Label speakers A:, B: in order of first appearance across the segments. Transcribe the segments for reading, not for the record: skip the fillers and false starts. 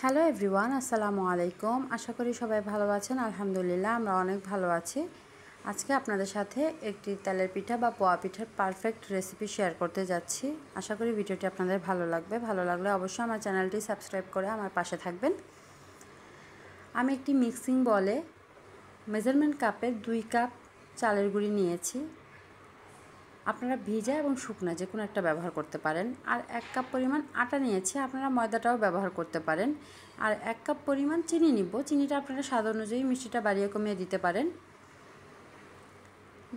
A: Hello everyone, আসসালামু আলাইকুম। আশা করি সবাই ভালো আছেন। আলহামদুলিল্লাহ আমরা অনেক ভালো আছি। আজকে আপনাদের সাথে একটি তেলের পিঠা বা পোয়া পিঠার পারফেক্ট রেসিপি শেয়ার করতে যাচ্ছি। আশা করি ভিডিওটি আপনাদের ভালো লাগবে। ভালো লাগলে অবশ্যই আমার চ্যানেলটি সাবস্ক্রাইব করে আমার পাশে থাকবেন। আমি একটি মিক্সিং বলে মেজারমেন্ট কাপে 2 কাপ চালের গুঁড়ি নিয়েছি। আপনারা ভিজা এবং শুকনা যে কোনো একটা ব্যবহার করতে পারেন। আর 1 কাপ পরিমাণ আটা নিয়েছি, আপনারা ময়দাটাও ব্যবহার করতে পারেন। আর 1 কাপ পরিমাণ চিনি নিব। চিনিটা আপনারা স্বাদ অনুযায়ী মিষ্টিটা বাড়িয়ে কমিয়ে দিতে পারেন।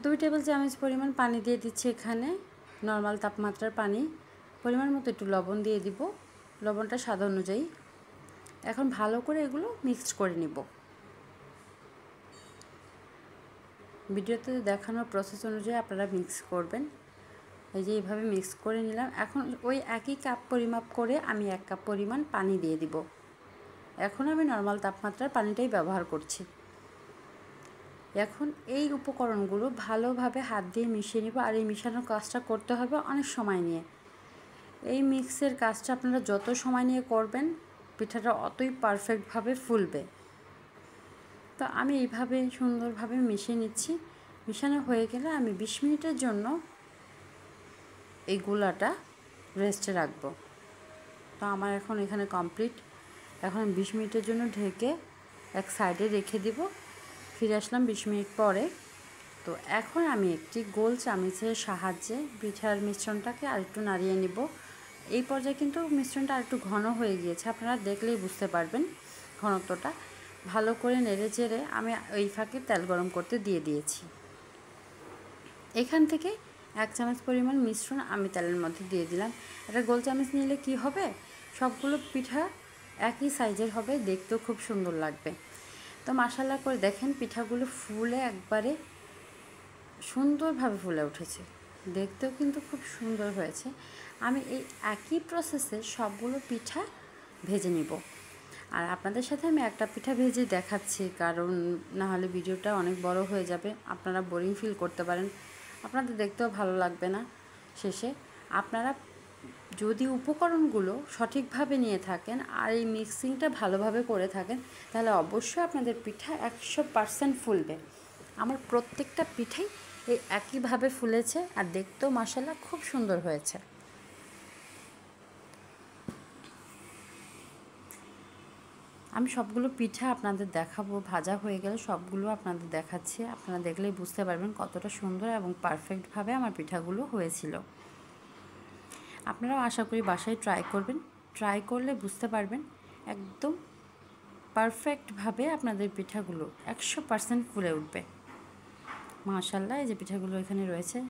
A: 2 টেবিল চামচ পরিমাণ পানি দিয়ে দিচ্ছি এখানে, নর্মাল তাপমাত্রার পানি। পরিমাণ মতো একটু লবণ দিয়ে দিব, লবণটা স্বাদ অনুযায়ী। এখন ভালো করে এগুলো মিক্সড করে নিব। ভিডিওতে দেখানোর প্রসেস অনুযায়ী আপনারা মিক্স করবেন। এই যে এইভাবে মিক্স করে নিলাম। এখন ওই একই কাপ পরিমাপ করে আমি 1 কাপ পরিমাণ পানি দিয়ে দিব। এখন আমি নর্মাল তাপমাত্রার পানিটাই ব্যবহার করছি। এখন এই উপকরণগুলো ভালোভাবে হাত দিয়ে মিশিয়ে নিব। আর এই মিশানোর কাজটা করতে হবে অনেক সময় নিয়ে। এই মিক্সের কাজটা আপনারা যত সময় নিয়ে করবেন পিঠাটা অতই পারফেক্টভাবে ফুলবে। তো আমি এইভাবে সুন্দরভাবে মিশিয়ে নিচ্ছি। মিশানো হয়ে গেলে আমি 20 মিনিটের জন্য এই গোলাটা রেস্টে রাখবো। তো আমার এখন এখানে কমপ্লিট। এখন 20 মিনিটের জন্য ঢেকে এক সাইডে রেখে দিব। ফিরে আসলাম 20 মিনিট পরে। তো এখন আমি একটি গোল চামচের সাহায্যে পিঠার মিশ্রণটাকে আরেকটু নাড়িয়ে নিব। এই পর্যায়ে কিন্তু মিশ্রণটা আরেকটু ঘন হয়ে গিয়েছে, আপনারা দেখলেই বুঝতে পারবেন ঘনত্বটা। ভালো করে নেড়ে চেড়ে আমি এই ফাঁকে তেল গরম করতে দিয়ে দিয়েছি। এখান থেকে 1 চামচ পরিমাণ মিশ্রণ আমি তেলের মধ্যে দিয়ে দিলাম। একটা গোল চামচ নিলে কি হবে, সবগুলো পিঠা একই সাইজের হবে, দেখতেও খুব সুন্দর লাগবে। তো মাশাআল্লাহ করে দেখেন পিঠাগুলো ফুলে একবারে সুন্দরভাবে ফুলে উঠেছে, দেখতেও কিন্তু খুব সুন্দর হয়েছে। আমি এই একই প্রসেসে সবগুলো পিঠা ভেজে নিব। আর আপনাদের সাথে আমি একটা পিঠা ভেজে দেখাচ্ছি, কারণ না হলে ভিডিওটা অনেক বড় হয়ে যাবে, আপনারা বোরিং ফিল করতে পারেন, আপনাদের দেখতেও ভালো লাগবে না শেষে। আপনারা যদি উপকরণগুলো সঠিকভাবে নিয়ে থাকেন আর এই মিক্সিংটা ভালোভাবে করে থাকেন, তাহলে অবশ্যই আপনাদের পিঠা 100% ফুলবে। আমার প্রত্যেকটা পিঠাই এই একইভাবে ফুলেছে আর দেখতেও মাশাআল্লাহ খুব সুন্দর হয়েছে। আমি সবগুলো পিঠা আপনাদের দেখাবো, ভাজা হয়ে গেলে সবগুলো আপনাদের দেখাচ্ছি। আপনারা দেখলেই বুঝতে পারবেন কতটা সুন্দর এবং পারফেক্টভাবে আমার পিঠাগুলো হয়েছিল। আপনারাও আশা করি বাসায় ট্রাই করবেন। ট্রাই করলে বুঝতে পারবেন একদম পারফেক্টভাবে আপনাদের পিঠাগুলো 100% ফুলে উঠবে। মাশাআল্লাহ, এই যে পিঠাগুলো এখানে রয়েছে